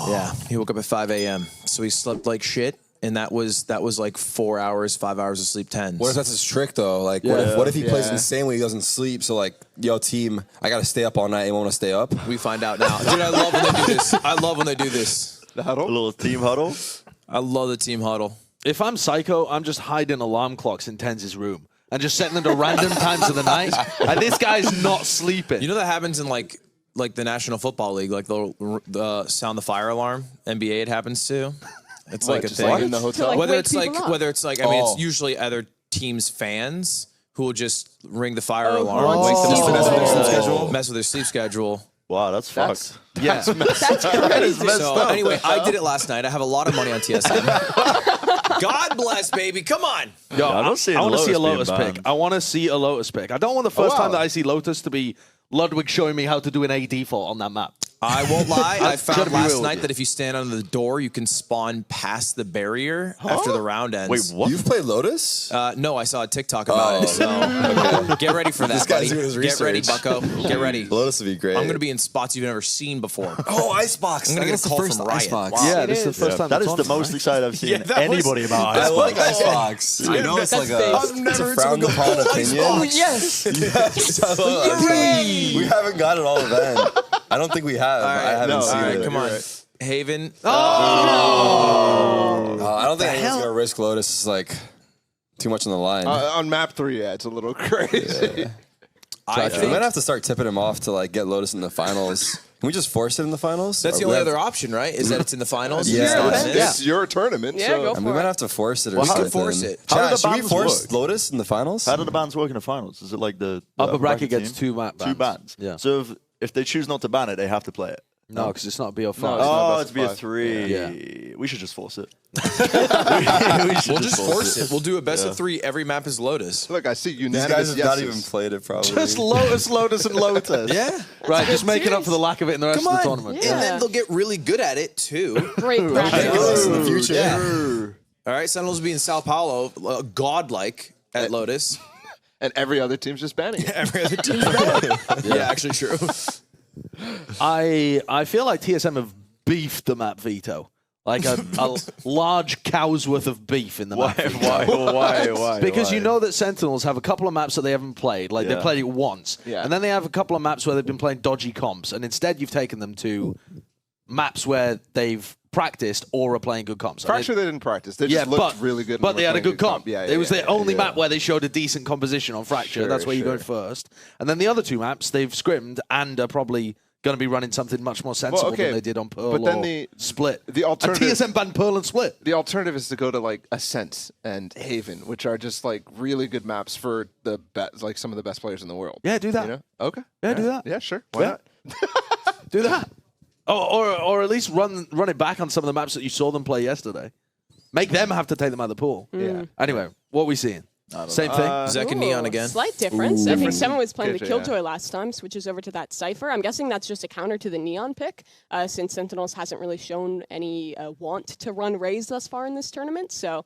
Yeah, he woke up at 5 a.m. So he slept like shit. And that was like 4 hours, 5 hours of sleep, 10s. What if that's his trick though? Like, what if he plays insanely, he doesn't sleep? So like, yo, team, I gotta stay up all night. You want to stay up? We find out now, dude. I love when they do this. I love when they do this. The huddle, a little team huddle. I love the team huddle. If I'm Psycho, I'm just hiding alarm clocks in Tenz's room and just setting them to random times of the night. And this guy's not sleeping. You know that happens in like the National Football League, like the sound the fire alarm. NBA it happens to. It's like a thing in the hotel. Whether it's like I mean, it's usually other teams' fans who will just ring the fire alarm, wake them up, mess with their sleep schedule. Wow, that's fucked. Yeah, That's crazy. So anyway, I did it last night. I have a lot of money on TSM. God bless, baby. Come on. Yo, I want to see a Lotus being pick. banned. I want to see a Lotus pick. I don't want the first time that I see Lotus to be Ludwig showing me how to do an A default on that map. I won't lie. I found last night that if you stand under the door, you can spawn past the barrier after the round ends. Wait, what? You've played Lotus? No, I saw a TikTok about it. So get ready for that, This guy's buddy. doing his Get ready, research. Bucko. Get ready. Lotus would be great. I'm going to be in spots you've never seen before. Oh, Icebox. I'm going to get a call from Riot. Icebox. Wow. Yeah, this is the first time. That it's is on the tonight. most excited I've seen that anybody about I Icebox. like Icebox. I know it's like it's a frowned upon opinion. Oh, yes. Yes. We haven't got it all event. I don't think we have. I haven't seen it. Come on. Haven. I don't think anyone's gonna risk Lotus. It's like too much on the line. On map 3, yeah, it's a little crazy. I we think might have to start tipping him off to like get Lotus in the finals. Can we just force it in the finals? that's Or the we only have- other option, right? Is that it's in the finals? Yeah. It's not in this? It's your tournament. Yeah, so. go I mean, for we might it. have to force it or We something. could force it. How do Chat, the should we bans force work? Lotus in the finals? How do the bans work in the finals? Is it like the Upper bracket gets team? 2 Two bans. Yeah. So if they choose not to ban it, they have to play it. No, because it's not BO5. No, Oh, best it's of five. BO3. Yeah. We should just force it. We'll just force it. We'll do a best of 3. Every map is Lotus. Look, I see These unanimous guys have not yeses. even played it probably. Just Lotus, and Lotus. Yeah. Right, just making up for the lack of it in the rest Come of the on. tournament. Yeah. And then they'll get really good at it, too. Great practice. Lotus in the future. Yeah. All right, Sentinels will be in Sao Paulo, godlike at Lotus. And every other team's just banning it. Every other team's better. Yeah, actually true. I feel like TSM have beefed the map veto. Like a large cow's worth of beef in the map veto. Why? Because you know that Sentinels have a couple of maps that they haven't played. Like, they Yeah. played it once. Yeah. And then they have a couple of maps where they've been playing dodgy comps. And instead, you've taken them to maps where they've practiced or are playing good comps. And Fracture, they didn't practice. They just looked really good. But they had a good comp. Yeah, it was the only map where they showed a decent composition on Fracture. Sure, That's where you go sure. first. And then the other 2 maps, they've scrimmed and are probably going to be running something much more sensible than they did on Pearl but then or Split. the And alternative- TSM banned Pearl and Split. The alternative is to go to like Ascent and Haven, which are just like really good maps for the like some of the best players in the world. Yeah, do that. You know? Okay. Yeah, do that. Yeah, sure. Why Yeah. not? Do that. Or at least run it back on some of the maps that you saw them play yesterday. Make them have to take them out of the pool. Yeah. Anyway, what are we seeing? Same thing? Zek and Neon again. Slight difference. I think Seven was playing the KJ, Killjoy last time, switches over to that Cypher. I'm guessing that's just a counter to the Neon pick, since Sentinels hasn't really shown any want to run Raze thus far in this tournament. So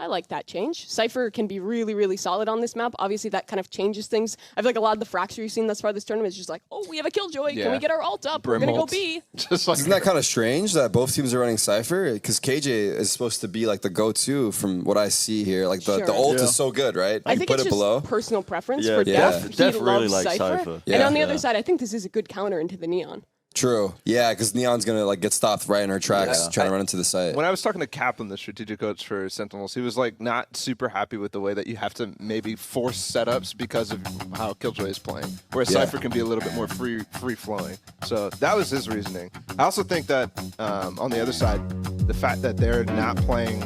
I like that change. Cypher can be really, really solid on this map. Obviously, that kind of changes things. I feel like a lot of the Fracture you've seen thus far this tournament is just like, oh, we have a Killjoy. Can we Yeah. get our ult up? We're going to go Brimult. B. Just like Isn't that kind of strange that both teams are running Cypher? Because KJ is supposed to be like the go-to from what I see here. Like the Sure. ult Yeah. is so good, right? I You think put it's it just below. personal preference Yeah, for yeah. Def. Def He really loves likes Cypher. Cypher. And Yeah. on the other side, I think this is a good counter into the Neon. True. Yeah, because Neon's gonna like get stopped right in her tracks Yeah. trying to run into the site. when I was talking to Kaplan, the strategic coach for Sentinels, he was like not super happy with the way that you have to maybe force setups because of how Killjoy is playing, whereas Yeah. Cypher can be a little bit more free flowing. So that was his reasoning. I also think that on the other side, the fact that they're not playing.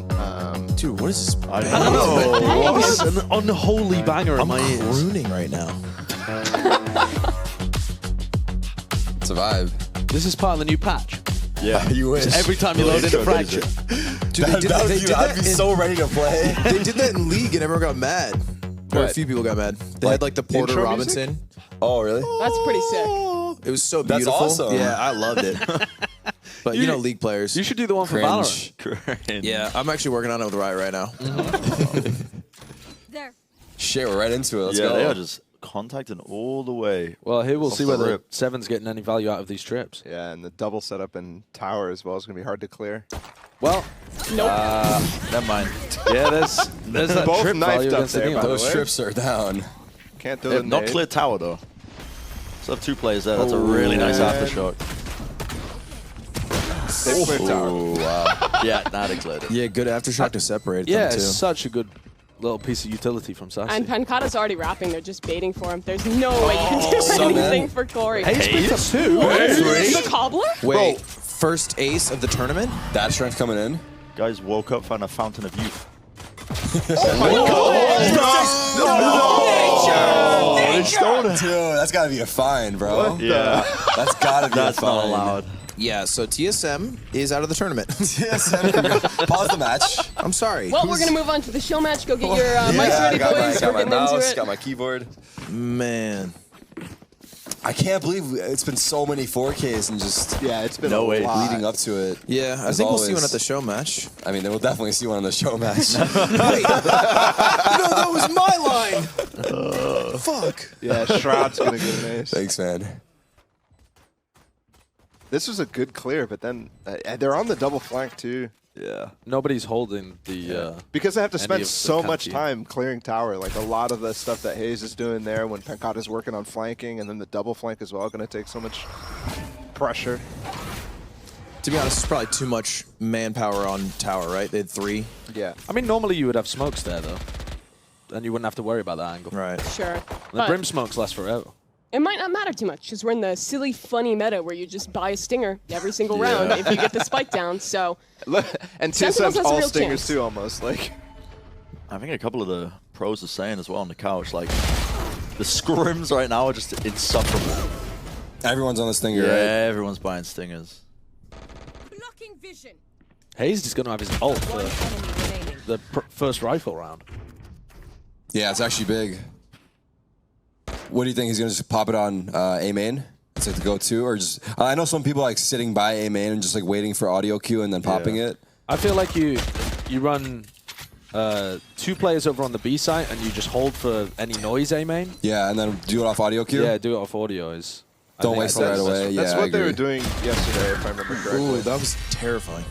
Dude, what is this? I don't know. What's an unholy banger in my ears? Crooning right now. It's a vibe. This is part of the new patch. Yeah. You wish. Every time you load into Fracture. Dude, they did I'd be so ready to play. They did that in League and everyone got mad. Or a What? few people got mad. They Like had like the Porter intro Robinson. Oh, really? That's pretty sick. It was so That's beautiful. awesome. Yeah, I loved it. But you know, League players. You should do the one for Cringe. Valorant. Yeah, I'm actually working on it with Riot right now. Shit, we're right into it. Let's Yeah, go. they are just contacting all the way. Well, here we'll Off see the whether rip. Seven's getting any value out of these trips. Yeah, and the double setup in tower as well is going to be hard to clear. Well, Never mind. yeah, there's that Both trip knifed value up against the there, Neon. by the Those way. strips are down. Can't do Yeah, it. not clear tower, though. So have 2 players there. That's a really nice man. aftershock. They clear tower. Oh, wow. Yeah, now they cleared it. Yeah, good aftershock to separate Yeah, them, it's too. such a good little piece of utility from Sassy. And Pancata's already wrapping. They're just baiting for him. There's no way you can do son, anything man. for Corey. Hayes picked up 2. The cobbler? Wait, first ace of the tournament? That strength coming in. Guys woke up, found a fountain of youth. Dude, that's gotta be a fine, bro. Yeah, That's gotta be that's a fine. not allowed. Yeah, so TSM is out of the tournament. TSM, pause the match. I'm sorry. Well, we're going to move on to the show match. Go get your mics I ready, got boys. got We're my getting into mouse, it. got my keyboard. Man. I can't believe it's been so many 4Ks and just Yeah, it's been No a way. lot. leading up to it. Yeah, I As think we'll see always. one at the show match. I mean, they will definitely see one on the show match. Wait. No, that was my line. Fuck. Yeah, Shroud's going to get an ace. Thanks, man. This was a good clear, but then they're on the double flank too. Yeah. Nobody's holding the... Because they have to Any spend of the so much Kanti. time clearing tower. Like a lot of the stuff that Hayes is doing there when Pancata's working on flanking, and then the double flank as well, going to take so much pressure. To be honest, it's probably too much manpower on tower, right? They had 3. Yeah. I mean, normally you would have smokes there, though. And you wouldn't have to worry about that angle. Right. Sure. The But brim smokes last forever. it might not matter too much because we're in the silly, funny meta where you just buy a stinger every single round if you get the spike down. So And Sentinels TSM's has a all real stingers chance. too, almost. Like, I think a couple of the pros are saying as well on the couch, like, the scrims right now are just insufferable. Everyone's on this thing, Yeah, right? everyone's buying stingers. Blocking vision. Hayes is going to have his ult One for enemy remaining. the first rifle round. Yeah, it's actually big. What do you think? He's gonna just pop it on A main? It's like the go-to, or just? I know some people like sitting by A main and just like waiting for audio cue and then popping it. I feel like you run 2 players over on the B site and you just hold for any noise A main. Yeah, and then do it off audio cue. Yeah, do it off audio is... I Don't think waste it probably right the best away. that's Yeah, I what they were agree. doing yesterday, if I remember correctly. Ooh, that was terrifying.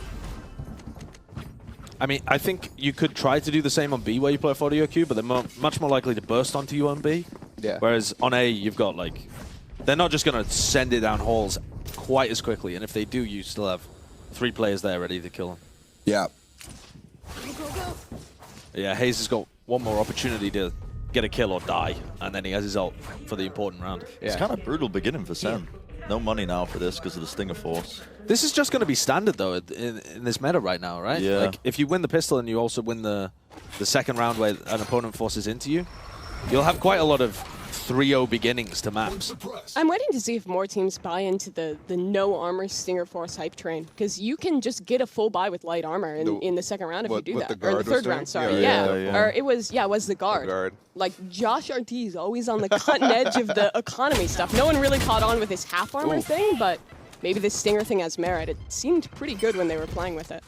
I mean, I think you could try to do the same on B where you play off audio cue, but they're much more likely to burst onto you on B. Yeah. Whereas on A, you've got like... They're not just going to send it down halls quite as quickly, and if they do, you still have 3 players there ready to kill them. Yeah. Yeah, Hayes has got one more opportunity to get a kill or die, and then he has his ult for the important round. It's kind of brutal beginning for SEN. No money now for this because of the Stinger Force. This is just going to be standard, though, in this meta right now, right? Yeah. Like, if you win the pistol and you also win the second round where an opponent forces into you, you'll have quite a lot of 3-0 beginnings to maps. I'm waiting to see if more teams buy into the no armor Stinger Force hype train because you can just get a full buy with light armor in the second round if you do what that. the Or guard the was third doing? round, sorry. Yeah, Yeah. Or it was the guard. guard. Like Josh RT is always on the cutting edge of the economy stuff. No one really caught on with his half armor thing, but maybe this Stinger thing has merit. It seemed pretty good when they were playing with it.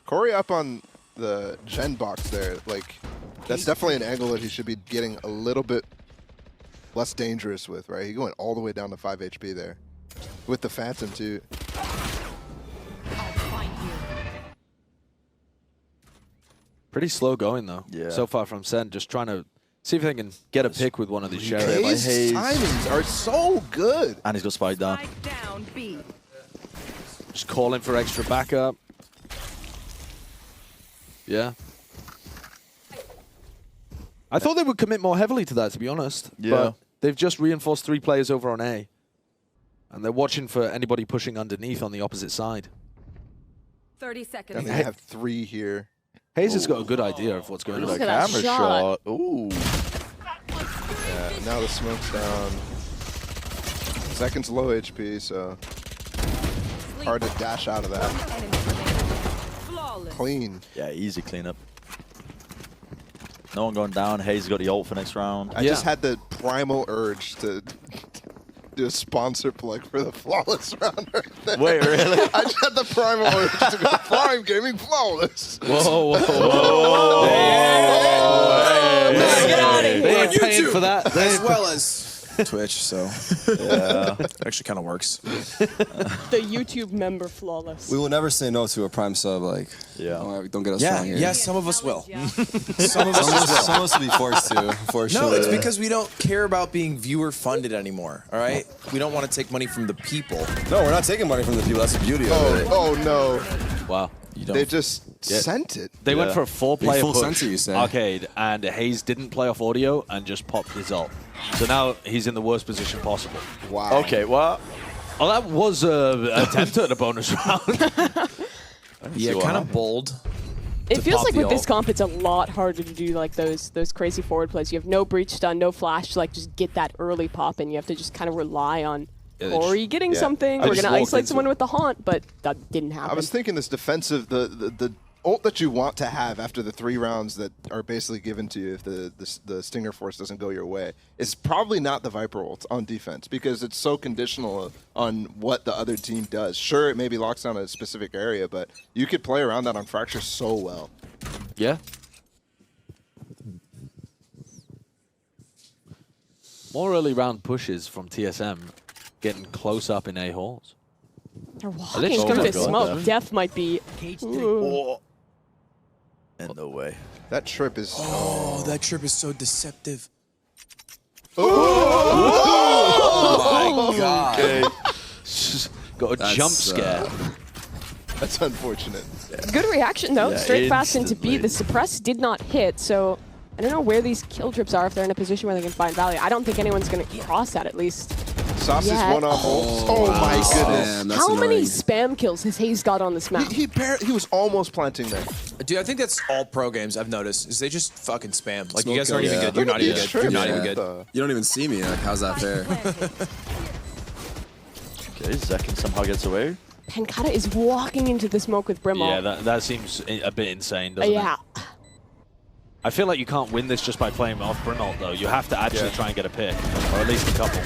Corey up on the gen box there, like, that's definitely an angle that he should be getting a little bit less dangerous with, right? He going all the way down to 5 HP there. With the Phantom, too. I'll find you. Pretty slow going, though, Yeah. so far from SEN. Just trying to see if they can get a pick with one of these sheriffs. Hayes' Hayes. timings are so good. And he's got spiked down. Spike down B. Just calling for extra backup. Yeah. I thought they would commit more heavily to that, to be honest. Yeah. But they've just reinforced 3 players over on A. And they're watching for anybody pushing underneath on the opposite side. 30 seconds. And they have 3 here. Hayes has got a good idea of what's going Look on. at that Camera shot. Ooh. Yeah, and now the smoke's down. Second's low HP, so hard to dash out of that. Enemy remaining. Flawless. Clean. Yeah, easy cleanup. No one going down. Hayes got the ult for next round. I just had the primal urge to do a sponsor plug for the flawless round right there. Wait, really? I just had the primal urge to go Prime Gaming Flawless. Whoa, whoa, whoa. Get out of here. They're paying for that. as well as Twitch, so actually kind of works. The YouTube member flawless. We will never say no to a Prime sub. Like, don't get us wrong here. Yeah, some of us will. Yeah. Some of us will. Some of us will be forced to, for sure. No, it's because we don't care about being viewer funded anymore. All right, we don't want to take money from the people. No, we're not taking money from the people. That's the beauty of it. Oh no. Wow. They just sent it. They went for a 4-player full push center, you say? arcade, and Hayes didn't play off audio and just popped his ult. So now he's in the worst position possible. Wow. Okay, well, Oh, that was an attempt at a bonus round. Yeah, kind of bold. It feels pop like the with this ult. comp, it's a lot harder to do like those crazy forward plays. You have no breach stun, no flash to like just get that early pop, and you have to just kind of rely on Ori getting something. We're gonna isolate someone with the haunt, but that didn't happen. I was thinking this defensive, the ult that you want to have after the 3 rounds that are basically given to you if the Stinger Force doesn't go your way is probably not the Viper ult on defense because it's so conditional on what the other team does. Sure, it maybe locks down a specific area, but you could play around that on Fracture so well. Yeah. More early round pushes from TSM, getting close up in A halls. They're they walking just through gonna this go smoke. there? Death might be. Ooh. and no way. That trip is... Oh, that trip is so deceptive. Oh my god. Okay. Got a That's, jump scare. That's unfortunate. Good reaction though. Yeah, Straight fast into B. instantly. The suppress did not hit, so I don't know where these kill trips are if they're in a position where they can find value. I don't think anyone's going to cross that at least. Saucy's Yeah. one-off ults. Oh my goodness. Damn, that's How many annoying. spam kills has Hayes got on this map? He was almost planting there. Dude, I think that's all pro games I've noticed is they just fucking spam. Like, Smoke you guys aren't kill, even yeah. good. You're not even These good. trips, You're not yeah. even good. You don't even see me. Like, how's that fair? Okay, Zekin somehow gets away. Pankata is walking into the smoke with Brimall. Yeah, that seems a bit insane, doesn't yeah. it? I feel like you can't win this just by playing off Brynalt, though. You have to actually try and get a pick, or at least a couple.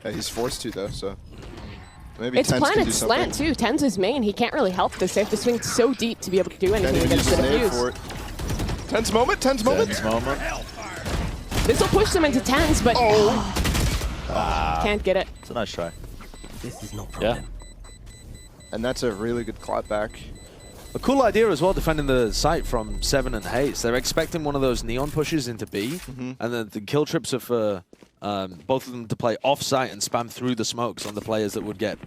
Yeah, he's forced to though, so maybe It's Tens can do Planet something. Slant too. Tens is main. He can't really help this. They have to swing so deep to be able to do Can't anything even use against his the nade defuse. for it. Tens moment, Tens moment. Tens moment. This will push them into tens, but can't get it. It's a nice try. Yeah. And that's a really good clap back. A cool idea as well, defending the site from Seven and Hayes. They're expecting one of those neon pushes into B, and the kill trips are for both of them to play off-site and spam through the smokes on the players that would get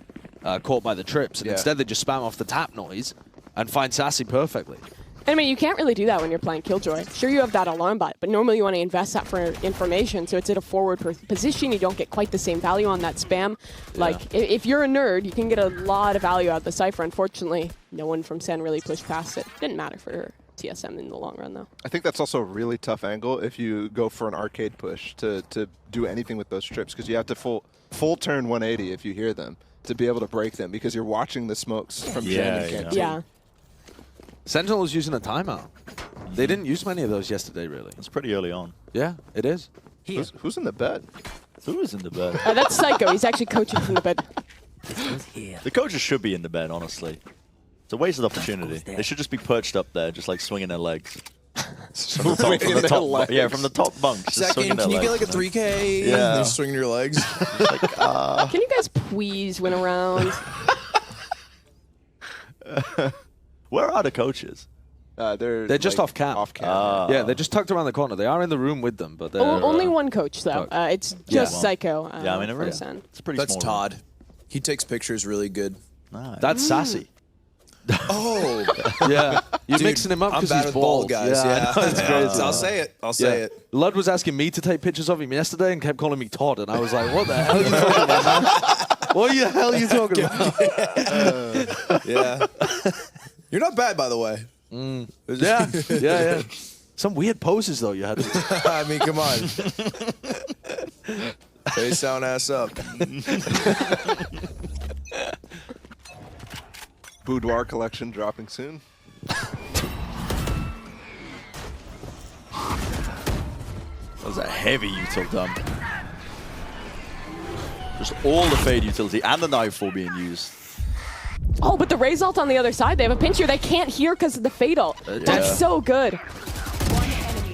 caught by the trips. And instead they just spam off the tap noise and find Sassy perfectly. I mean, you can't really do that when you're playing Killjoy. Sure, you have that alarm bot, but normally you want to invest that for information, so it's at a forward position. You don't get quite the same value on that spam. Like, if you're a nerd, you can get a lot of value out of the Cypher. Unfortunately, no one from SEN really pushed past it. Didn't matter for TSM in the long run, though. I think that's also a really tough angle if you go for an arcade push to do anything with those trips, because you have to full turn 180 if you hear them to be able to break them, because you're watching the smokes from Jen and Canteen. Yeah. Sentinel is using a timeout. They didn't use many of those yesterday, really. It's pretty early on. Yeah, it is. Who's in the bed? Who is in the bed? That's Psycho. He's actually coaching from the bed. The coaches should be in the bed, honestly. It's a wasted opportunity. They should just be perched up there, just like swinging their legs. From the top, Swinging their legs. Yeah, from the top bunks. Just Second, swinging their can you get legs, like a 3K? Yeah. And then swinging your legs. Can you guys please win a round? Where are the coaches? They're just like, off cam. Off cam. Yeah, they're just tucked around the corner. They are in the room with them, but they're Only one coach, though. coach. It's just Yeah. Psycho. Yeah, I mean, it for really- SEN. It's a pretty That's small room. Todd. He takes pictures really good. Nice. That's Sassy. Oh, Yeah, you're dude, mixing him up I'm because bad he's with bald. bald guys. I Yeah, know, it's crazy. I'll say it. I'll say it. Lud was asking me to take pictures of him yesterday and kept calling me Todd, and I was like, "What the hell are you talking about, man? What the hell are you talking about?" Yeah. You're not bad, by the way. Yeah. Some weird poses though you had. To I mean, come on. Face down, ass up. Boudoir collection dropping soon. That was a heavy util dump. Just all the fade utility and the knife all being used. Oh, but the Raze ult on the other side, they have a pinch here. They can't hear because of the Fade ult. That's so good.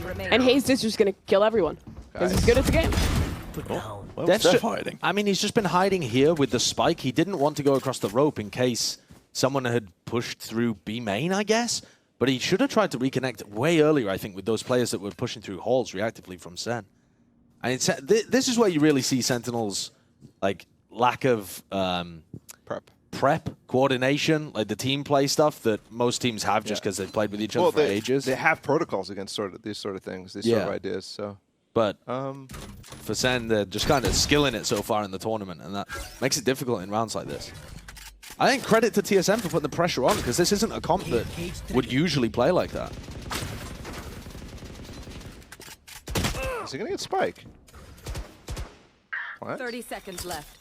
remaining. And Hayes is just going to kill everyone. Because he's good at the game. Well, That's Steph ju- hiding. I mean, he's just been hiding here with the spike. He didn't want to go across the rope in case someone had pushed through B main, I guess. But he should have tried to reconnect way earlier, I think, with those players that were pushing through halls reactively from SEN. And it's, this is where you really see Sentinels, like, lack of prep, coordination, like the team play stuff that most teams have just because they've played with each other for ages. They have protocols against these sort of things, these sort of ideas. So, but for SEN, they're just kind of skilling it so far in the tournament, and that makes it difficult in rounds like this. I think credit to TSM for putting the pressure on, because this isn't a comp that would usually play like that. is he gonna get spike? What? 30 seconds left.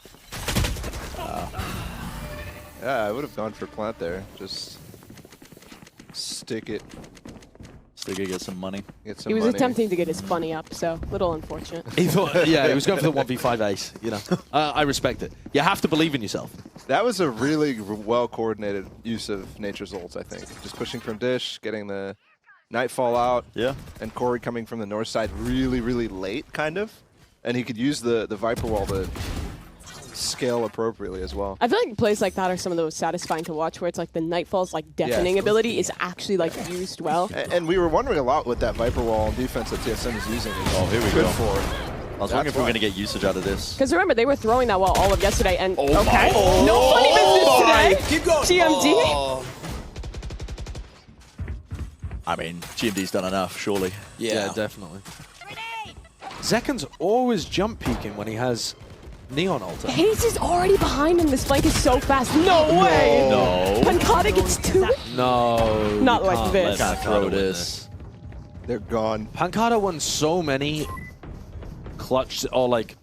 Yeah, I would have gone for plant there. Just stick it. Stick it, get some money. Get some He was money. attempting to get his bunny up, so a little unfortunate. He thought, yeah, he was going for the 1v5 ace, you know. I respect it. You have to believe in yourself. That was a really well-coordinated use of Nature's ults, I think. Just pushing from dish, getting the Nightfall out, Yeah. and Corey coming from the north side really, really late, kind of. And he could use the Viper Wall to scale appropriately as well. I feel like plays like that are some of those satisfying to watch, where it's like the Nightfall's like deafening ability is actually like used well. And we were wondering a lot what that Viper Wall on defense that TSM is using. Oh, here we good go. for. I was wondering if we were going to get usage out of this. Because remember, they were throwing that wall all of yesterday, and no funny business today. Keep going. GMD. Oh. I mean, GMD's done enough, surely. Yeah, definitely. Zekken's always jump peeking when he has Neon Altar. Hayes is already behind him. This flank is so fast. No way. No. Pancata gets two. No. Not you like can't this. let Can't throw Pancata win this. They're gone. Pancata won so many clutch or like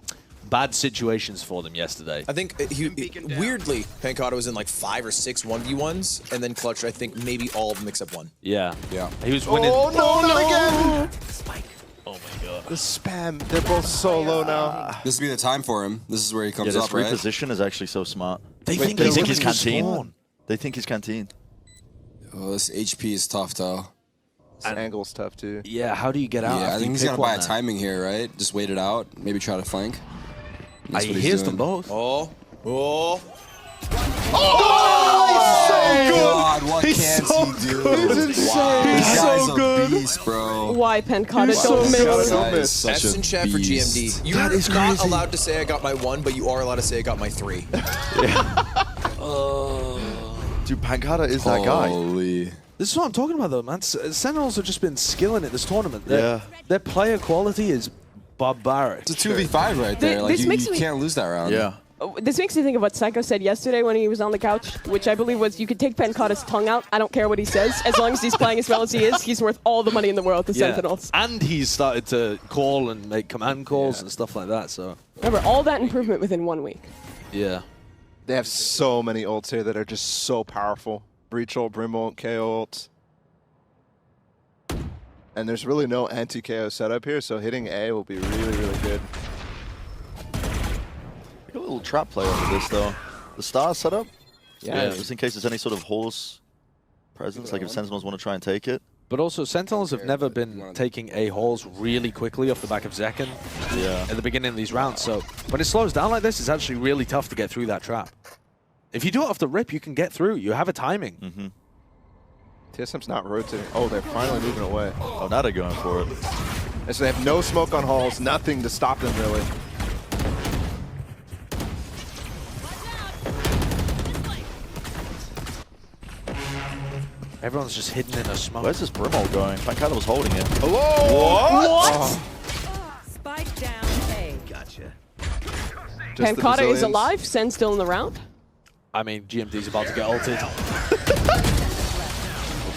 bad situations for them yesterday. I think weirdly, Pancata was in like 5 or 6 1v1s, and then clutched, I think, maybe all of them except one. Yeah. Yeah. He was winning. Oh, no, not again! Oh my god. The spam. They're both so low now. This would be the time for him. This is where he Yeah, comes this up, right? reposition is actually so smart. They Wait, think they he's think going he's to canteen? spawn. They think he's canteen. Oh, this HP is tough, though. This angle's tough, too. Yeah, how do you get out? Yeah, I after think you he's pick got to buy one a there? timing here, right? Just wait it out. Maybe try to flank. That's He what he's hears doing. them both. Oh. Oh. God, what can he do? He's insane. This guy's so a beast, bro. Why Pancata He's don't so miss? good. This guy miss. is such S a in chat for beast. GMD. You're not allowed to say I got my 1, but you are allowed to say I got my 3. Dude, Pancata is that guy. Holy. This is what I'm talking about, though, man. Sentinels have just been skilling it this tournament. Yeah. Their player quality is barbaric. It's a 2v5 right there. Like, This you makes me- can't lose that round. Yeah. This makes me think of what Psycho said yesterday when he was on the couch, which I believe was, you could take Pancata's tongue out. I don't care what he says. As long as he's playing as well as he is, he's worth all the money in the world to Sentinels. And he's started to call and make command calls and stuff like that, so... Remember, all that improvement within 1 week. Yeah. They have so many ults here that are just so powerful. Breach ult, Brim ult, KO ult. And there's really no anti-KO setup here, so hitting A will be really, really good. Got a little trap play over this, though. The star setup? Yeah. Just in case there's any sort of horse presence, like if Sentinels want to try and take it. But also, Sentinels have never been taking A-halls really quickly off the back of Zekken at the beginning of these rounds. So when it slows down like this, it's actually really tough to get through that trap. If you do it off the rip, you can get through. You have a timing. TSM's not rotating. Oh, they're finally moving away. Oh, now they're going for it. And so they have no smoke on halls, nothing to stop them, really. Everyone's just hidden in a smoke. Where's this Brimol going? Pancata was holding it. Hello? What? Spike down A. Just the Pancata is Brazilians. alive. Sen's still in the round. I mean, GMD's about to get ulted.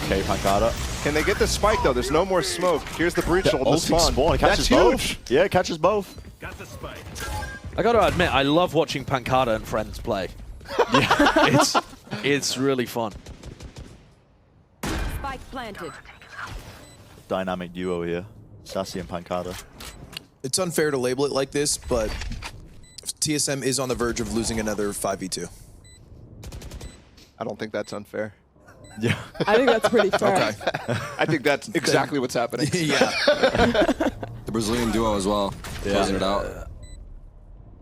Okay, Pancata. Can they get the spike, though? There's no more smoke. Here's the breach ult, the Ulting spawn. It catches That's both. huge. Yeah, it catches both. I got to admit, I love watching Pancata and friends play. Yeah, it's really fun. Spike planted. Dynamic duo here. Sassy and Pancata. It's unfair to label it like this, but TSM is on the verge of losing another 5v2. I don't think that's unfair. Yeah. I think that's pretty fair. Okay. I think that's exactly what's happening. Yeah. The Brazilian duo as well, closing it out.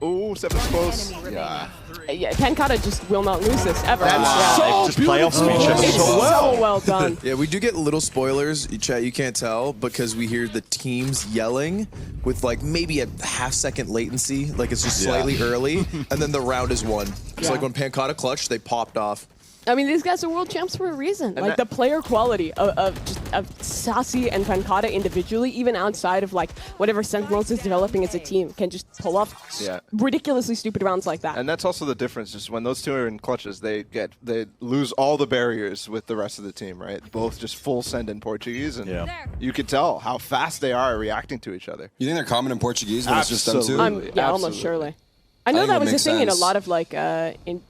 Ooh, 7's close. Yeah. Yeah, Pancata just will not lose this ever. That's Yeah. Just playoff speech. It's so well done. Yeah, we do get little spoilers, chat. You can't tell because we hear the teams yelling with like maybe a half-second latency, like it's just slightly early, and then the round is won. It's Yeah. like when Pancata clutched, they popped off. I mean, these guys are world champs for a reason. Like, the player quality of Sassy and Pancata individually, even outside of, like, whatever Sentinels is developing as a team, can just pull off ridiculously stupid rounds like that. And that's also the difference. Just when those two are in clutches, they lose all the barriers with the rest of the team, right? Both just full send in Portuguese, and you could tell how fast they are reacting to each other. You think they're common in Portuguese when it's just them two? Yeah, almost surely. I know think that that was a makes thing in a sense. lot of like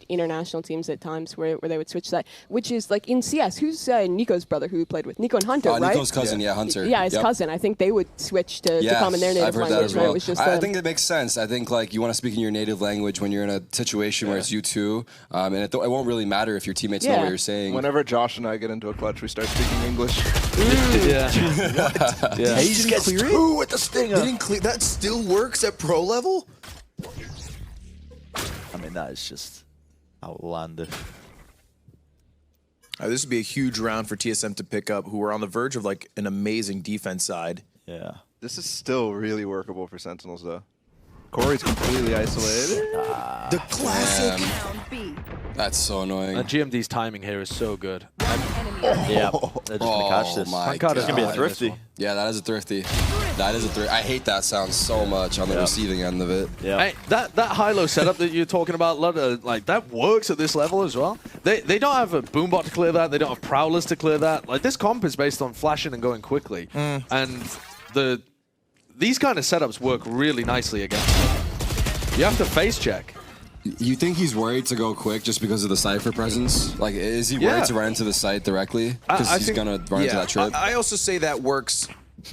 international teams at times where they would switch that, which is like in CS. Who's Nico's brother who we played with? Nico and Hunter, right? Nico's cousin, Hunter. Yeah, his cousin. I think they would switch to come in their native I've heard language. that as well. Right? It was just I think it makes sense. I think like you want to speak in your native language when you're in a situation where it's you two, and it won't really matter if your teammates know what you're saying. Whenever Josh and I get into a clutch, we start speaking English. Yeah. Hayes gets 2 with the stinger. They didn't clear. That still works at pro level? I mean, that is just outlandish. This would be a huge round for TSM to pick up, who are on the verge of like an amazing defense side. Yeah. This is still really workable for Sentinels, though. Corey's completely isolated. The classic. Down B. That's so annoying. GMD's timing here is so good. Yeah. They're just going to catch this. my Pancata's It's going to be a God. thrifty. Yeah, that is a thrifty. That is a thrifty. I hate that sound so much on the receiving end of it. Yeah. Hey, that high-low setup that you're talking about, like that works at this level as well. They don't have a boombot to clear that. They don't have prowlers to clear that. Like this comp is based on flashing and going quickly, and these kind of setups work really nicely against them. You have to face check. You think he's worried to go quick just because of the Cypher presence? Like, is he worried to run into the site directly? Because he's going to run into that trip? I also say that works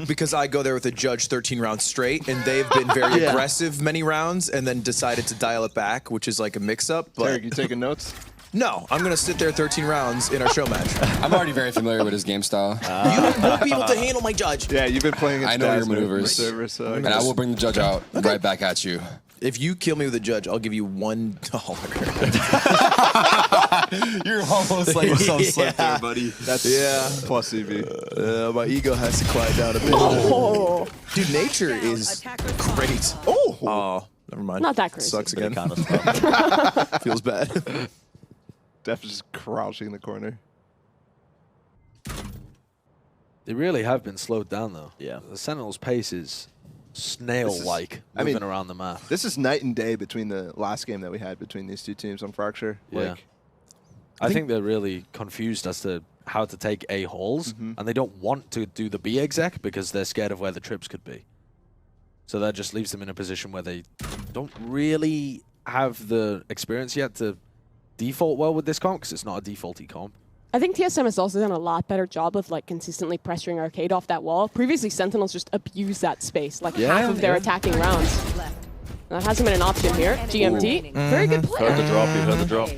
because I go there with a judge 13 rounds straight, and they've been very aggressive many rounds and then decided to dial it back, which is like a mix-up. But Tarik, you taking notes? no, I'm going to sit there 13 rounds in our show match. I'm already very familiar with his game style. You won't be able to handle my judge. Yeah, you've been playing against I know your Daz maneuvers. server, so And I will bring the judge out right back at you. If you kill me with a judge, I'll give you $1. You're almost like some slip there, buddy. That's plus EV. My ego has to quiet down a bit. Oh, Dude, nature is great. Oh, never mind. not that crazy. Sucks again. Kind of stuff. Feels bad. Def is just crouching in the corner. They really have been slowed down though. Yeah. The Sentinels' pace is snail-like moving around the map. This is night and day between the last game that we had between these two teams on Fracture. Yeah. Like, I think they're really confused as to how to take A halls, and they don't want to do the B exec because they're scared of where the trips could be. So that just leaves them in a position where they don't really have the experience yet to default well with this comp, because it's not a defaulty comp. I think TSM has also done a lot better job of like consistently pressuring Arcade off that wall. Previously, Sentinels just abused that space, like half of their attacking rounds. That hasn't been an option here. GMT, very good play. Heard the drop, you heard the drop.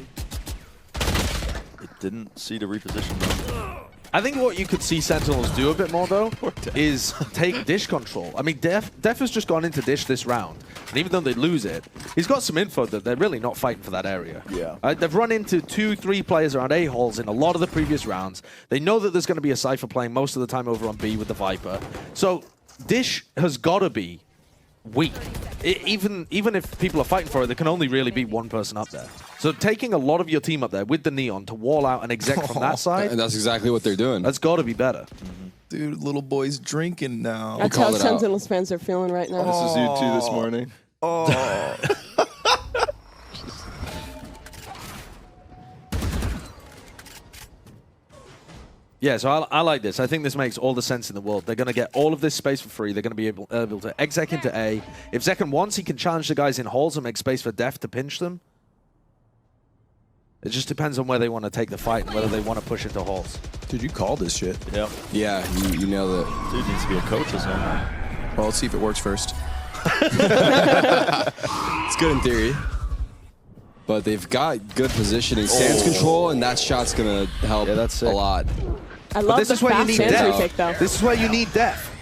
It didn't see the reposition though. I think what you could see Sentinels do a bit more, though, is take dish control. I mean, Def has just gone into dish this round, and even though they lose it, he's got some info that they're really not fighting for that area. Yeah. They've run into 2-3 players around A-holes in a lot of the previous rounds. They know that there's going to be a Cypher playing most of the time over on B with the Viper. So dish has got to be weak. Even if people are fighting for it, there can only really be one person up there. So taking a lot of your team up there with the Neon to wall out an exec from that side, And that's exactly what they're doing. that's got to be better. Dude, little boy's drinking now. That's how called it out. Sentinels fans are feeling right now. This is you two this morning. Yeah, so I like this. I think this makes all the sense in the world. They're going to get all of this space for free. They're going to be able to exec into A. If Zekken wants, he can challenge the guys in halls and make space for Def to pinch them. It just depends on where they want to take the fight and whether they want to push into halls. Dude, you called this shit. Yeah. Yeah, you nailed it. Dude needs to be a coach or something. Well, let's see if it works first. It's good in theory. but they've got good positioning, stance control, and that shot's gonna help that's a sick. lot. I love This the is where you fast need stance Def. retake, though. This is where you need Def.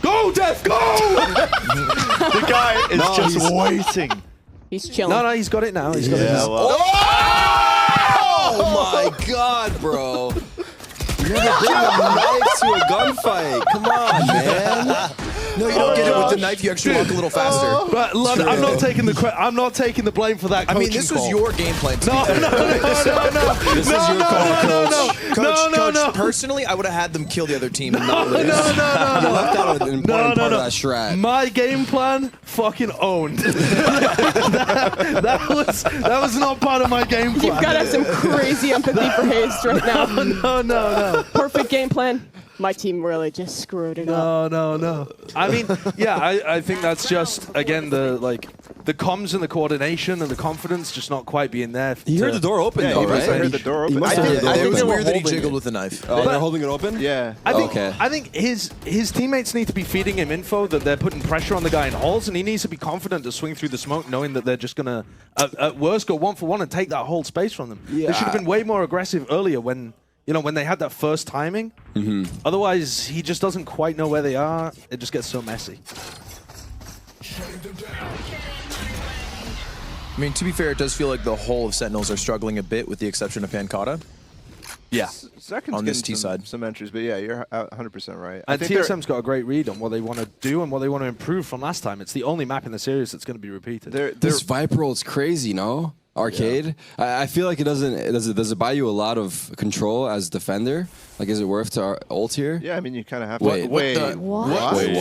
Go, Def, go! The guy is just waiting. He's chilling. No, he's got it now. He's got it Yeah, now. well, Oh my God, bro! You're gonna bring a knife to a gunfight. Come on, man. No, you don't get it with the knife. You actually walk a little faster. But London, I'm not taking the I'm not taking the blame for that. I mean, coaching this was call. your game plan. To No, be no, fair. no, no. This is your call, Coach. Coach, personally, I would have had them kill the other team and not lose. You left out an important part of that strat. My game plan fucking owned. that was not part of my game plan. You've got to have some crazy empathy for Hayes right now. No. Perfect game plan. My team really just screwed it up. No. I mean, yeah, I think that's just, again, the comms and the coordination and the confidence just not quite being there. He heard the door open, though, right? I heard the door open. must have heard the door I think it was open. weird that he jiggled with the knife. Oh, they're holding it open? Yeah. I think Okay. I think his teammates need to be feeding him info that they're putting pressure on the guy in halls, and he needs to be confident to swing through the smoke, knowing that they're just gonna at worst go 1-for-1 and take that whole space from them. They should have been way more aggressive earlier when they had that first timing. Otherwise, he just doesn't quite know where they are. It just gets so messy. I mean, to be fair, it does feel like the whole of Sentinels are struggling a bit, with the exception of Pancata. Yeah. Second's On this getting T side. some entries, but yeah, you're 100% right. And think they're- TSM's got a great read on what they want to do and what they want to improve from last time. It's the only map in the series that's going to be repeated. This Viper roll is crazy, no? Arcade. I feel like does it buy you a lot of control as defender? Like, is it worth to ult here? Yeah, I mean, you kind of have Wait, to. what Wait, the- what? Wait,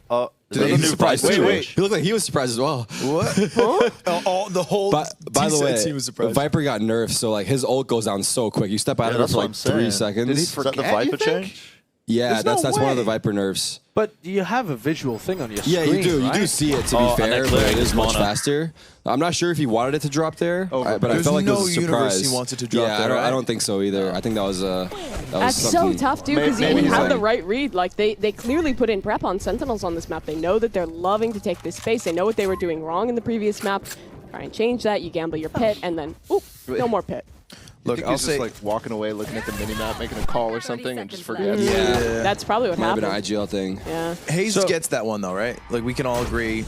what? Did He was surprised Wait, too. wait. He looked like he was surprised as well. What? The whole By the way, team was surprised. Viper got nerfed, so like his ult goes down so quick. You step out Yeah, of it that's for what like I'm saying. 3 seconds. Did he Is that the forget, you Viper think? change? Yeah, There's that's no one of the way. Viper nerfs. But you have a visual thing on your Yeah, screen, you do. right? You do see it, to be Oh, and fair, they're but clearing it is his much mana. faster. I'm not sure if he wanted it to drop there, but I There's felt like no it was a universe surprise. he wants it to drop yeah, there, I right? don't think so either. I think that was That's so something- tough, dude, because Maybe you he's have like- the right read. Like, they clearly put in prep on Sentinels on this map. They know that they're loving to take this space. They know what they were doing wrong in the previous map. Try and change that. You gamble your pit, and then, oop, no more pit. Look, Think I'll he's say, just like walking away, looking at the mini map, making a call or something, and just 30 forgets. seconds Yeah. That's probably what Might have been happened. an IGL thing. Yeah. Hayes So- gets that one though, right? Like, we can all agree,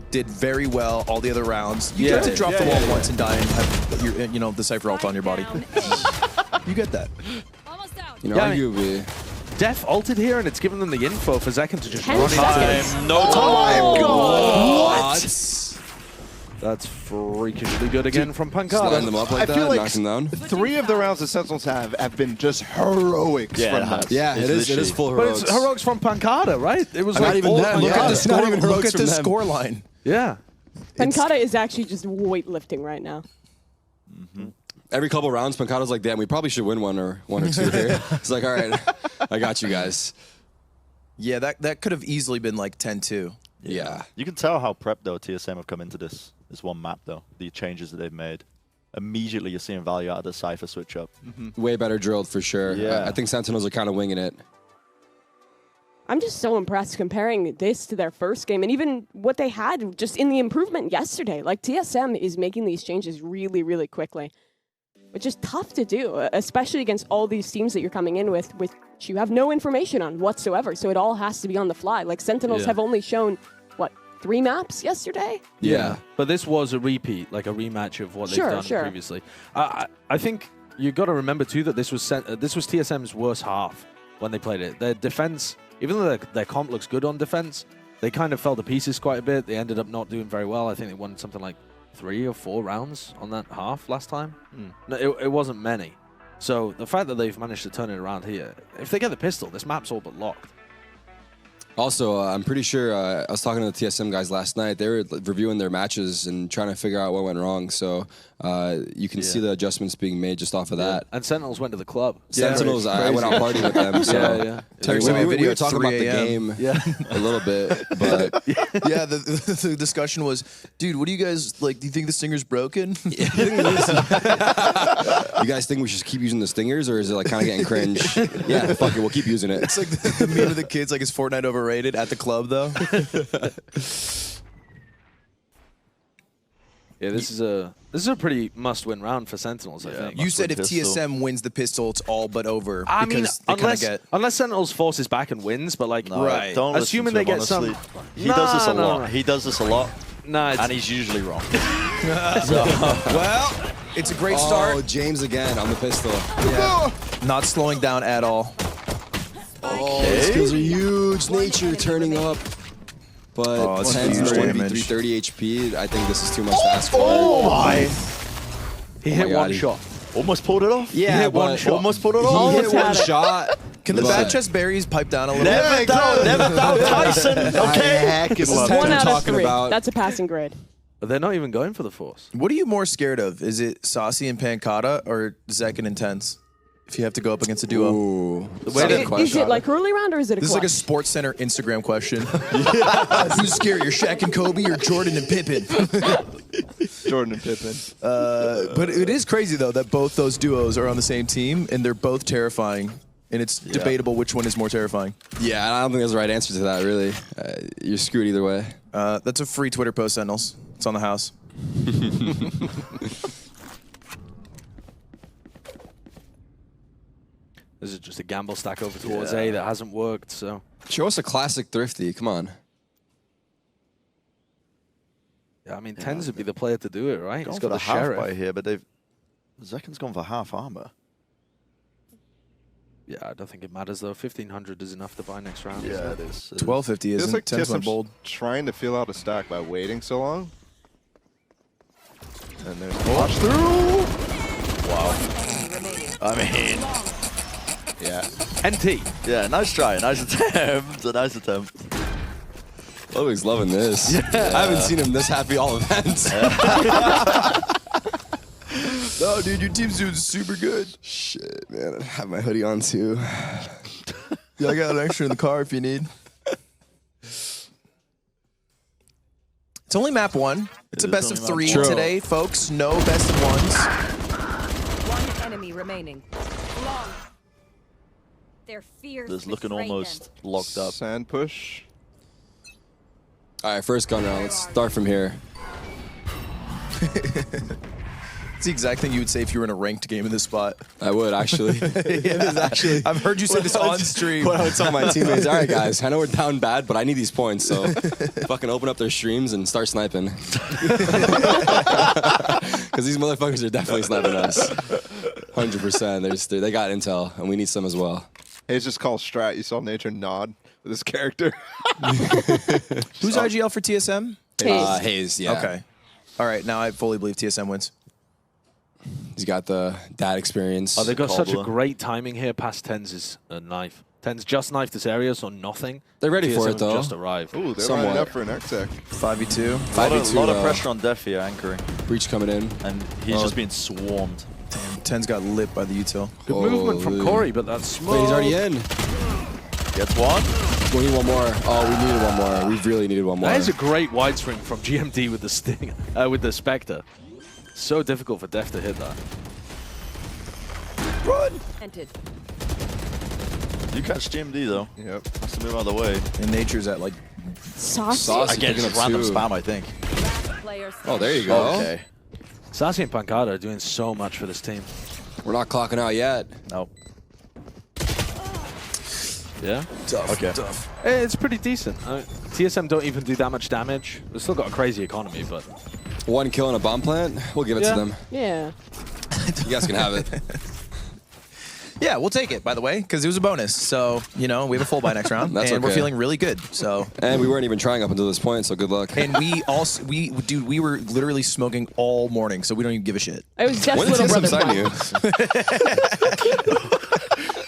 did very well all the other rounds. You Yeah. get to drop the Yeah, wall yeah, once and die and have your, the Cypher ult on your body. You get that. Almost out. You know, Yeah, I mean- arguably. Def ulted here, and it's given them the info for Zekken to just 10 run in. seconds. No time. What? That's freakishly good again from Line Pancata. them up I like that, feel like knock them down. 3 of the rounds the Sentinels have been just heroics Yeah, from it them. has. Yeah, it It's is full But heroics. it's heroics from Pancata, right? It was Not like even all them. Look Yeah. at the It's not score. even Look heroics at the from them. score line. Yeah. Pancata is actually just weightlifting right now. Every couple rounds, Pancata's like, damn, we probably should win one or two here. It's like, all right, I got you guys. Yeah, that could have easily been like 10-2. Yeah. You can tell how prepped though TSM have come into this one map though. The changes that they've made. Immediately you're seeing value out of the Cypher switch up. Way better drilled for sure. Yeah. I think Sentinels are kind of winging it. I'm just so impressed comparing this to their first game and even what they had just in the improvement yesterday. Like, TSM is making these changes really, really quickly, which is tough to do, especially against all these teams that you're coming in with, which you have no information on whatsoever. So it all has to be on the fly. Like, Sentinels have only shown, what, 3 maps yesterday? Yeah. But this was a repeat, like a rematch of what they've done previously. I think you got to remember too that this was TSM's worst half when they played it. Their defense, even though their comp looks good on defense, they kind of fell to pieces quite a bit. They ended up not doing very well. I think they won something like 3 or 4 rounds on that half last time. No, it wasn't many. So the fact that they've managed to turn it around here, if they get the pistol, this map's all but locked. Also, I'm pretty sure I was talking to the TSM guys last night. They were reviewing their matches and trying to figure out what went wrong. So you can see the adjustments being made just off of that. And Sentinels went to the club. Sentinels, I went out partying with them. So Yeah. Tarik sent me a we video were at talking about 3 the a.m. game a little bit, but Yeah, the discussion was, dude, what do you guys, like, do you think the Stinger's broken? you guys think we should keep using the stingers, or is it like kind of getting cringe? Yeah, fuck it, we'll keep using it. It's like the meme of the kids, like, is Fortnite overrated at the club, though? Yeah, this is a pretty must-win round for Sentinels, I think. You said if Pistol. TSM wins the pistol, it's all but over. I mean, because they kinda get. unless Sentinels forces back and wins, but like, Right. Don't listen assuming to they him, get some. honestly. He does this a lot. He does this a lot, Nah, and he's usually wrong. Well, it's a great Oh, start. James again on the pistol. Yeah. Not slowing down at all. Oh, these skills are huge. Nature turning up. But it's 10's huge 1v3, damage. 30 HP. I think this is too much to ask for. Oh my! he hit God, one he- shot. Almost pulled it off. Yeah, hit one but shot. Almost pulled it he off. hit Almost one had it. shot. Can the but- bad chest berries pipe down a little Never bit? doubt, never doubt Tyson. Okay. Heckin' love Ten. it. 1 out of talking 3. about- That's a passing grade. But they're not even going for the force. What are you more scared of? Is it Saucy and Pancata or Zek and Intense? If you have to go up against a duo. Ooh. way that- Is it like early round or is it a This is like a clutch? Sports Center Instagram question. Who's scarier, Shaq and Kobe or Jordan and Pippen? Jordan and Pippen. But it is crazy though that both those duos are on the same team and they're both terrifying. And it's debatable which one is more terrifying. Yeah, I don't think there's a right answer to that, really. You're screwed either way. That's a free Twitter post, Sentinels. It's on the house. This is just a gamble stack over towards A that hasn't worked, so. Show us a classic Thrifty. Come on. Yeah, I mean, Tens would be the player to do it, right? Gone He's for got the the half Sheriff. by here, but they've. Zekin's gone for half armor. Yeah, I don't think it matters, though. 1,500 is enough to buy next round. Yeah, so. it is. 1250 Feels isn't. like 10's went TSM's bold. trying to feel out a stack by waiting so long. And there's a watch through. I mean, Yeah. NT. yeah, nice try, nice attempt, a nice attempt. Ludwig's loving this. I haven't seen him this happy all events. No, dude, your team's doing super good. Shit, man. I have my hoodie on too. Yeah, I got an extra in the car if you need. It's only map 1. It's a is best of only 3 map one. today, folks. No best of 1s. One enemy remaining. Their fear. There's looking almost locked up. Sand push. All right, first gun round. Let's start from here. It's the exact thing you would say if you were in a ranked game in this spot. I would, actually. Actually, I've heard you say this on stream. What I would tell my teammates, all right, guys, I know we're down bad, but I need these points, so fucking open up their streams and start sniping. Because these motherfuckers are definitely sniping us. 100%. They got intel, and we need some as well. Hayes just called strat. You saw Nature nod with his character. Who's IGL for TSM? Hayes, yeah. Okay. All right, now I fully believe TSM wins. He's got the dad experience. Oh, they've got such a Cobbler. great timing here. Past Tens is a knife. Tens just knifed this area, so nothing. They're ready for TSM it, though. Just arrived. Ooh, they're Somewhat. lining up for an exec. 5v2. 5v2, lot of pressure on Def here, anchoring. Breach coming in. And he's just being swarmed. 10's got lit by the util. Good movement from Holy. Corey, but that's smoke. Wait, he's already in. Gets one. We need one more. Oh, we needed one more. We really needed one more. That is a great wide swing from GMD with the Sting, with the Spectre. So difficult for Def to hit that. Run! Entered. You catch GMD though. Yep. Has to move out of the way. And Nature's at like. Saucy? Saucy Again, picking just up random two. spam, I think. Last player Oh, there you standing. go. Okay. Sassy and Pancada are doing so much for this team. We're not clocking out yet. No. Yeah? Tough. Okay. Tough. It's pretty decent. TSM don't even do that much damage. They've still got a crazy economy, but... One kill in a bomb plant. We'll give it Yeah. to them. Yeah. You guys can have it. Yeah, we'll take it, by the way, because it was a bonus. So, you know, we have a full buy next round. That's and we're okay. feeling really good. So. And we weren't even trying up until this point, so good luck. And we also, dude, we were literally smoking all morning, so we don't even give a shit. I was just When did little TSM brother. sign Black. you?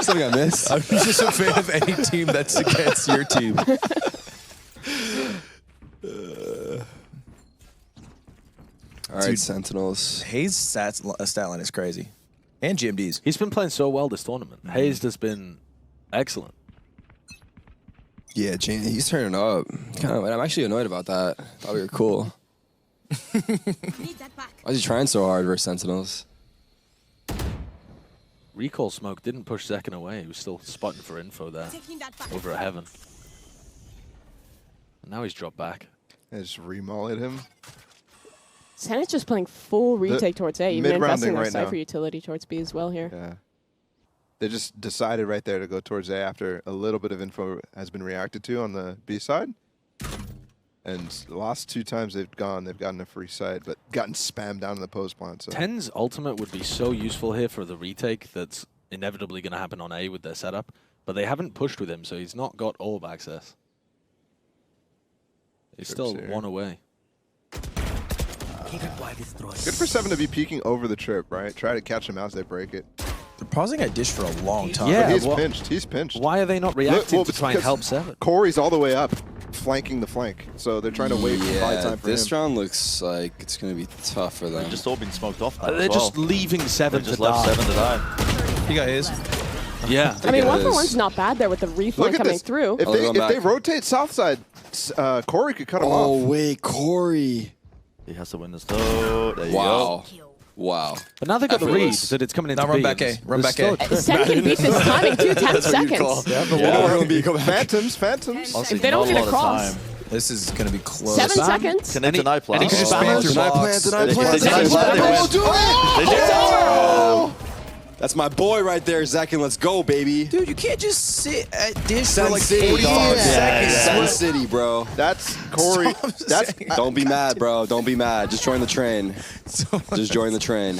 Something I missed. I'm just a fan of any team that's against your team. All right, Dude. Sentinels. Hayes' stat line is crazy. And GMD's. He's been playing so well this tournament. Hayes has been excellent. Yeah, Jane, he's turning up. Kind of, I'm actually annoyed about that. Thought we were cool. Why is he trying so hard versus Sentinels? Recall smoke didn't push Zekin away. He was still spotting for info there. Over at Heaven. And now he's dropped back. I just remollied him. Sen is just playing full retake towards A, even mid-rounding investing their right now. Cypher utility towards B as well here. Yeah. They just decided right there to go towards A after a little bit of info has been reacted to on the B side. And the last 2 times they've gotten a free side, but gotten spammed down in the post plant. So. Ten's ultimate would be so useful here for the retake that's inevitably going to happen on A with their setup. But they haven't pushed with him, so he's not got orb access. He's still here. 1 away. Good for 7 to be peeking over the trip, right? Try to catch them as they break it. They're pausing at dish for a long time. Yeah, He's well, pinched. He's pinched. Why are they not reacting well, to try and because help 7? Corey's all the way up, flanking the flank. So they're trying to wait and buy time for this him. round looks like it's going to be tough for them. They've just all been smoked off now They're as well. just leaving 7 They to just left die. 7 to die. He got his. Yeah. I mean, Yeah, 1-for-1's not bad there with the reflank Look at coming this. through. If Oh, they're they, going if they back. rotate south side, Corey could cut him Oh, off. wait, Corey. He has to win this though. There you Wow. go. Wow. But now they've got the read Effortless. that it's coming into Now run B, back and A, run there's back A. still a trip. Sen can beat this timing too, 10 seconds. Phantoms. Honestly, If they don't not a get lot of across. time. This is going to be close. 7 Bam. seconds. Can they deny and he plan? could just Oh. spam Through Deny box. plan, deny They- plan. they deny plan, they win. do it! They did. That's my boy right there, Zach, and let's go, baby. Dude, you can't just sit at dish Sun for like City, 45 dog. seconds. Sun City, bro. That's Corey. Stop That's saying Don't be mad, bro. Don't be mad. Just join the train. Just join the train.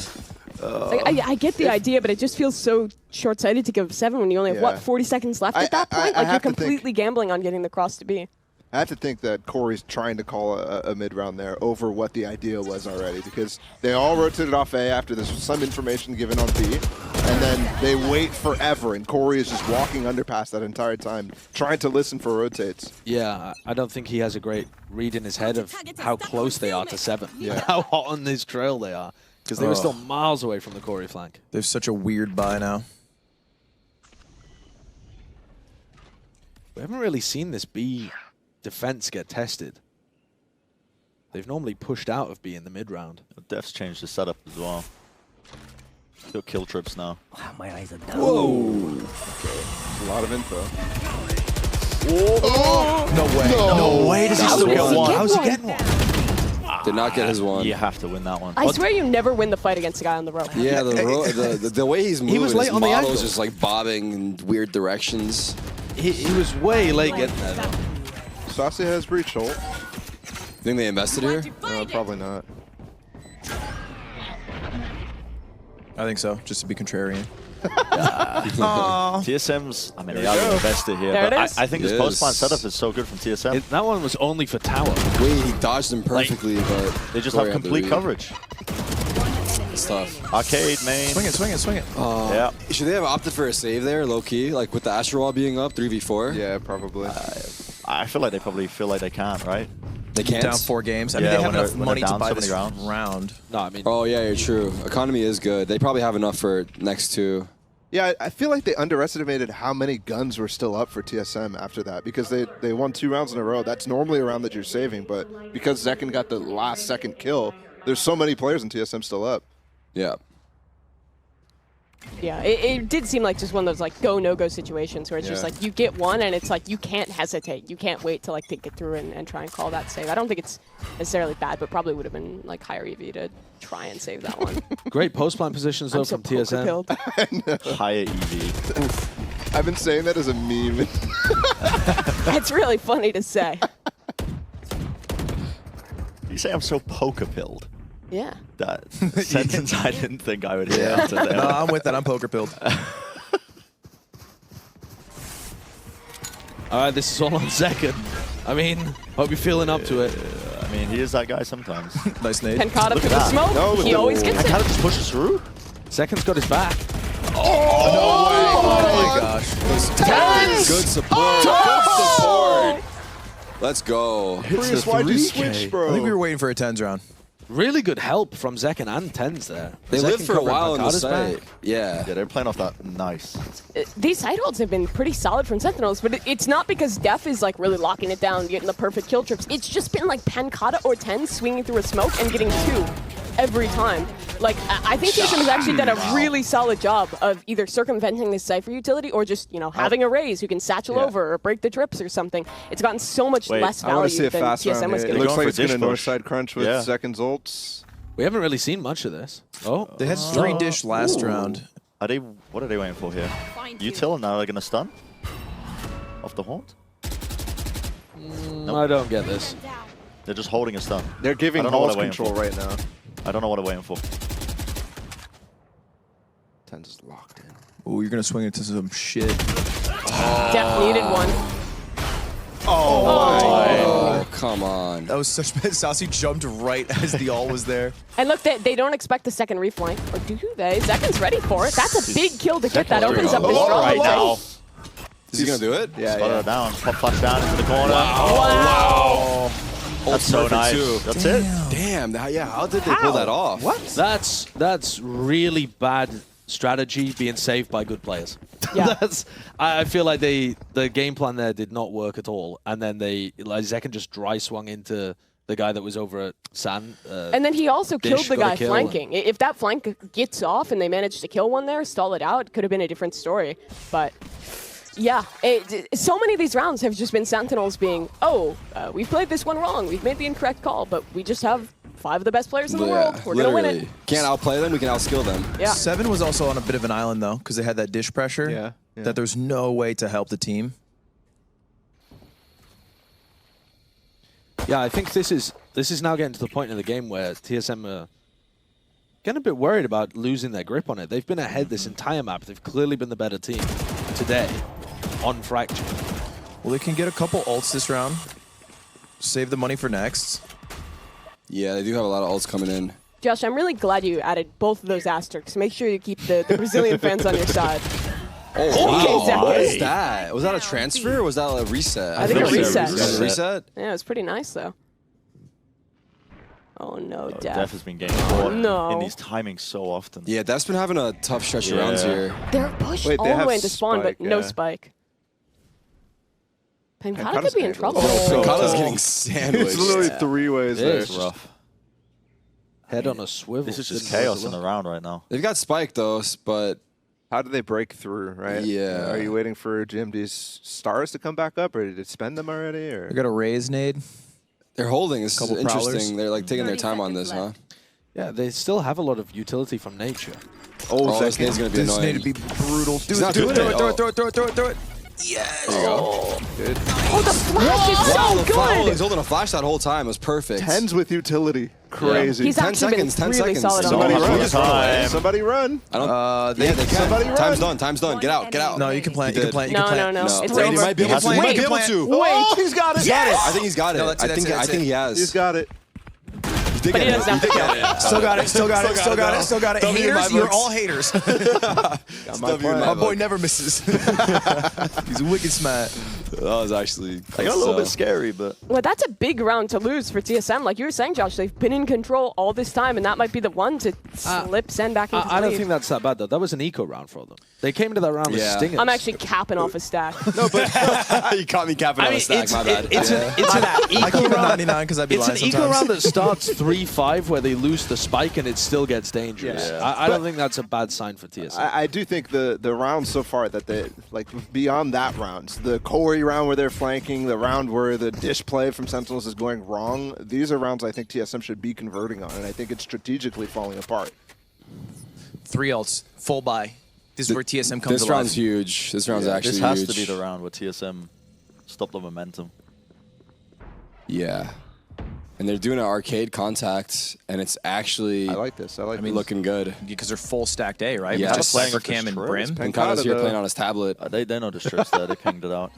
Like, I get the idea, but it just feels so short-sighted to give 7 when you only have, Yeah. what, 40 seconds left at that I point? Like, you're have to think- completely gambling on getting the cross to B. I have to think that Corey's trying to call a mid round there over what the idea was already, because they all rotated off A after there's some information given on B, and then they wait forever, and Corey is just walking underpass that entire time, trying to listen for rotates. Yeah, I don't think he has a great read in his head of how close they are to 7. Yeah. How hot on this trail they are. Because they were still miles away from the Corey flank. They have such a weird buy now. We haven't really seen this B defense get tested. They've normally pushed out of B in the mid round. Def's changed the setup as well. Got kill trips now. A lot of info. No way. No way does he still get one? How's he getting one? Did not get his one. You have to win that one. I swear you never win the fight against a guy on the rope. Yeah, the way he's moving, was late his on the model angle. is just like bobbing in weird directions. He was way late getting there, though. Saucy has breach ult. Think they invested here? Probably not. I think so, just to be contrarian. TSM's, I mean, they are invested here, There but it is. I think this It post-plan is. setup is so good from TSM. That one was only for tower. Wait, he dodged him perfectly, but They just Corey have had the complete read. coverage. It's tough. Arcade, main. Swing it, swing it, swing it. Yeah. Should they have opted for a save there, low key, like with the Astro Wall being up 3v4? Yeah, probably. I feel like they probably feel like they can't, right? They can't. Down 4 games. I Yeah, mean, they have when enough they're- when money they're to down buy 70 this rounds. round. No, I mean, Oh yeah, you're true. Economy is good. They probably have enough for next 2. Yeah, I feel like they underestimated how many guns were still up for TSM after that, because they won 2 rounds in a row. That's normally a round that you're saving, but because Zekin got the last second kill, there's so many players in TSM still up. Yeah. Yeah, it did seem like just one of those like go no go situations where it's just Yeah. like you get one and it's like you can't hesitate, you can't wait to like think it through and try and call that save. I don't think it's necessarily bad, but probably would have been like higher EV to try and save that one. great post-plan positions, though, I'm so from TSM. poker-pilled. Higher EV. I've been saying that as a meme. It's really funny to say. You say I'm so poker-pilled. Yeah. That sentence I didn't think I would hear until then. No, I'm with that. I'm poker pilled. All right, this is all on second. I mean, hope you're feeling up to it. I mean, he is that guy sometimes. Nice nade. Pencada Look through at the that. smoke. No, He always gets I it. kind of just pushes through. Second's got his back. Oh my gosh. Good support. Good support. Let's go. Prius, why'd you switch, bro? I think we were waiting for a 10s round. Really good help from Zekin and Tens there. They Zekin lived for a covering while on the Pencada's site. back. Yeah. Yeah, they're playing off that nice. These side holds have been pretty solid from Sentinels, but it's not because Def is like really locking it down, getting the perfect kill trips. It's just been like Pencada or 10 swinging through a smoke and getting 2 every time. Like, I think TSM has actually done a really solid job of either circumventing this Cypher utility or just, you know, having a Raze who can satchel over or break the trips or something. It's gotten so much less I want value to see a than fast TSM round was here. It getting. looks going like for it's going to dish north push. side crunch with Yeah. seconds ults. We haven't really seen much of this. Oh, They had 3 dish last round. Are they? What are they waiting for here? Util, and now they're gonna stun off the haunt. I don't get this. They're just holding a stun. They're giving I don't know what Hall's they're waiting control for. right now. I don't know what they're waiting for. Tens is locked in. Oh, you're gonna swing into some shit. Def needed one. Oh, come on. That was such bad. Saucy jumped right as the all was there. And look, they don't expect the second reflank. Or do they? Zeken's ready for it. That's a big kill to get. That opens up this Oh, draw right now. Is he gonna do it? Yeah, Spot yeah. her down. Pop flash down into the corner. Wow. That's so perfect, nice. too. That's it. Damn. Yeah. How did they pull that off? What? That's really bad strategy being saved by good players. Yeah. I feel like the game plan there did not work at all, and then Zekken just dry swung into the guy that was over at San. And then he also Dish killed the got a guy kill. flanking. If that flank gets off and they manage to kill one there, stall it out, it could have been a different story. But yeah, so many of these rounds have just been Sentinels being, we played this one wrong. We've made the incorrect call, but we just have 5 of the best players in the world. We're going to win it. Can't outplay them, we can outskill them. Yeah. 7 was also on a bit of an island though, because they had that dish pressure. Yeah. That there's no way to help the team. Yeah, I think this is now getting to the point in the game where TSM are getting a bit worried about losing their grip on it. They've been ahead this entire map. They've clearly been the better team today on Fracture. Well, they can get a couple ults this round. Save the money for next. Yeah, they do have a lot of ults coming in. Josh, I'm really glad you added both of those asterisks. Make sure you keep the Brazilian fans on your side. Oh, Okay, wow. What Zach. is that? Was that a transfer or was that a reset? I think a reset. Was that a reset? Yeah, it was pretty nice, though. Oh, no, Def Def. has been getting caught no. in these timings so often. Yeah, Def's been having a tough stretch of rounds here. They're pushed Wait, they all the have way into spawn, spike, but no yeah. spike. Pankata Pankata's could be in angled. trouble. So Kata's tough. getting sandwiched. It's literally 3 ways It there. is. Rough. Head on a swivel. This is just Didn't chaos work in the round right now. They've got Spike though, but How do they break through, right? Yeah. Are you waiting for GMD's stars to come back up, or did it spend them already? Or They got a raise nade. they're holding. It's Couple interesting. prowlers. They're like taking their 30 time on seconds this, huh? left. Yeah, they still have a lot of utility from nature. Oh, this nade's gonna be This annoying. nade would be brutal. Do He's it, not do it, doing throw it. it, throw it, throw it, throw it, throw it. Yes. There you go. good. Oh, the flash is Wow, so the foul. good! He's holding a flash that whole time. It was perfect. Tens with utility. Crazy. He's 10 actually been seconds, 10 really seconds. solid on Somebody that. run. Just run away. Somebody run. I don't. They Yeah, they can. Somebody Time's run. done. Time's done. Get out. Get out. No, you can plant. He You can did. plant. You No, can plant. no, no. No. It's Wait, he over. might be able to. He Wait, might be able plant. to. Wait. He's got it. I think he's got it. No, that's it, I think that's he it. has. He's got it. He did But he get it. doesn't have to get get it. Still got it. Still got it. Still got it. Still got it. Don't be in my Haters, you're books. all haters. Got my W in plan. my My boy book. never misses. He's wicked smart. That was actually. They got a little bit scary, but Well, that's a big round to lose for TSM. Like you were saying, Josh, they've been in control all this time, and that might be the one to slip Sen back into the I don't lead. think that's that bad, though. That was an eco round for them. They came into that round with Yeah. stingers. I'm actually capping off a stack. You caught me capping on a stack. My bad. It's an I eco keep it round. 99 because I'd be It's lying an eco sometimes. round that starts 3-5 where they lose the spike and it still gets dangerous. Yeah. I don't think that's a bad sign for TSM. I do think the rounds so far that they like beyond that rounds, the Corey round where they're flanking, the round where the dish play from Sentinels is going wrong. These are rounds I think TSM should be converting on, and I think it's strategically falling apart. 3 ults, full buy. This is where TSM comes This alive. round's huge. This round's actually this has huge. to be the round where TSM stop the momentum. Yeah. And they're doing an arcade contact, and it's actually I like this. I like this. looking good. Because they're full stacked A, right? Yeah. With Just just playing Cypher with the Cam and strokes. Brim. And Kata's here though. playing on his tablet. They know the strips there. They pinged it out.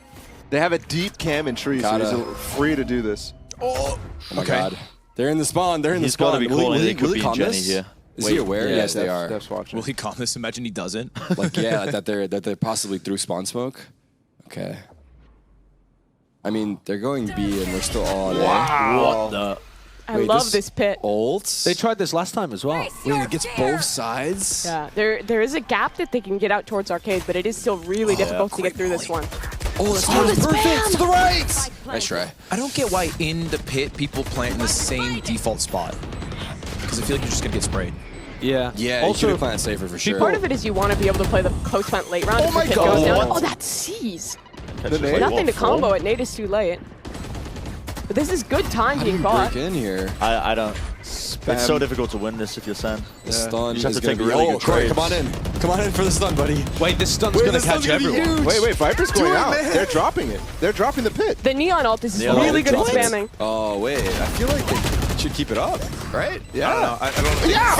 They have a deep cam in trees, so Kata. he's free to do this. Oh my Okay. god. They're in the spawn. They're in He's the spawn. got to be Will he- calling. will They he- could will he be calm Jenny this? here. Is he aware? Yeah, Yes, they are. Def's watching. Will he calm this? Imagine he doesn't. Like, yeah, like that they possibly threw spawn smoke. Okay. I mean, they're going B and we're still all on A. What the? I Wait, love this- this pit. Ults? They tried this last time as well. Wait, it gets both sides? Yeah, there is a gap that they can get out towards arcade, but it is still really difficult to get through this one. Oh, that's the perfect spam! to the right! Nice try. I don't get why in the pit people plant in the same default spot. Because I feel like you're just going to get sprayed. Yeah. Yeah, you Also, should have planned safer for sure. Part of it is you want to be able to play the post-plant late round if the pit goes down. Oh, that sees. Catches nade? like, Nothing what, to combo four? it. Nate is too late. But this is good time How do being you caught. break in here? I don't. It's so difficult to win this if you're Sen. The stun You just is have to gonna take be. really Oh, good Corey, trades. come on in. Come on in for the stun, buddy. Wait, this stun's going to catch everyone. Wait, Viper's going it, out. man. They're dropping it. They're dropping the pit. The Neon ult is Neon really ult good at dropped it. spamming. Oh wait, I feel like they should keep it up, right? Yeah. I don't Yeah!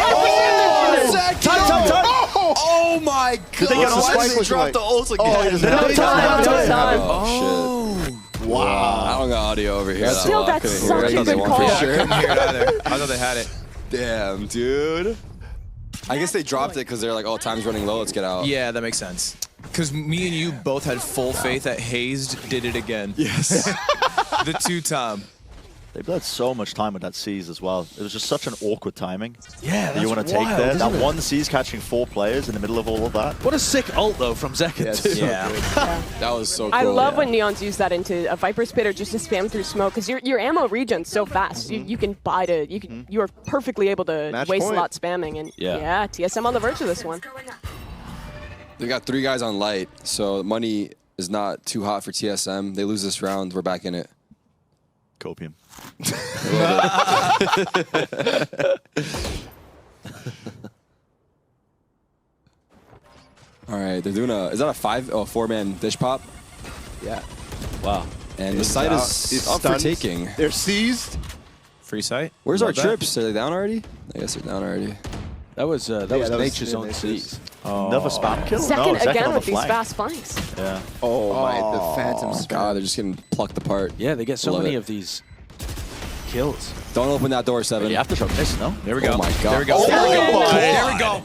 Oh my god! think it's a Why spike did they was drop like- the ult again? Oh, he doesn't No have it. time, no time. Oh shit! Wow. I don't got audio over here. Still, so I that's couldn't such hear a it. good One call. for I sure. couldn't hear it either. I thought they had it. Damn, dude. I guess they dropped it because they're like, oh, time's running low. Let's get out. Yeah, that makes sense. Because me and you both had full faith that Hazed did it again. Yes. The 2-time. They bled so much time with that C's as well. It was just such an awkward timing. Yeah, that you want to take there. That one C's catching 4 players in the middle of all of that. What a sick ult, though, from Zekat, too. Yeah. That was so cool. I love when Neons use that into a Viper Spit or just to spam through smoke because your ammo regens so fast. You can buy to you are perfectly able to Match waste point. a lot spamming and Yeah. TSM on the verge of this one. They got 3 guys on light, so money is not too hot for TSM. They lose this round, we're back in it. Copium. All right, they're doing a. Is that a 4-man dish pop? Yeah. Wow. And the site is up for taking. They're seized. Free sight. Where's our Love that. trips? Are they down already? I guess they're down already. That was that Nature's was own Nature's. seas. Another spam kill? Second no, second again on the with these flank. fast flanks. Yeah. Oh my, the Phantom Oh spam. god, they're just getting plucked apart. Yeah, they get so Love many it. of these kills. Don't open that door, 7. You have to show this, no? There we go. Oh my god. There we go. Oh there we go. my There we go.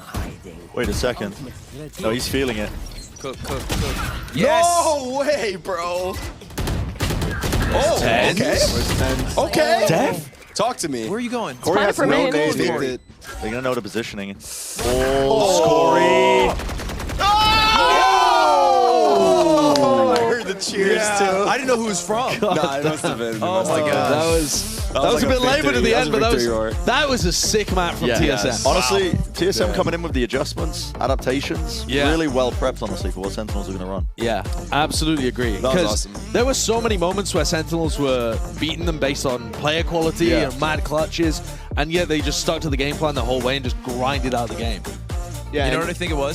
Wait a second. No, he's feeling it. Cook. Yes. No way, bro. Oh, Tens? okay. Okay. Death? Talk to me. Where are you going? Corey has for no me. days. They Corey. did- They're going to know the positioning. Oh, Scory. Oh! I heard the cheers too. I didn't know who it was from. Nah, it must have been. Oh my god. That was like a bit late, but at the end, but victory roar. that was a sick map from TSM. Honestly, TSM coming in with the adjustments, adaptations, really well prepped, honestly, for what Sentinels are going to run. Yeah, absolutely agree. was Because awesome. there were so many moments where Sentinels were beating them based on player quality and mad clutches, and yet they just stuck to the game plan the whole way and just grinded out the game. Yeah, You know and- what I think it was?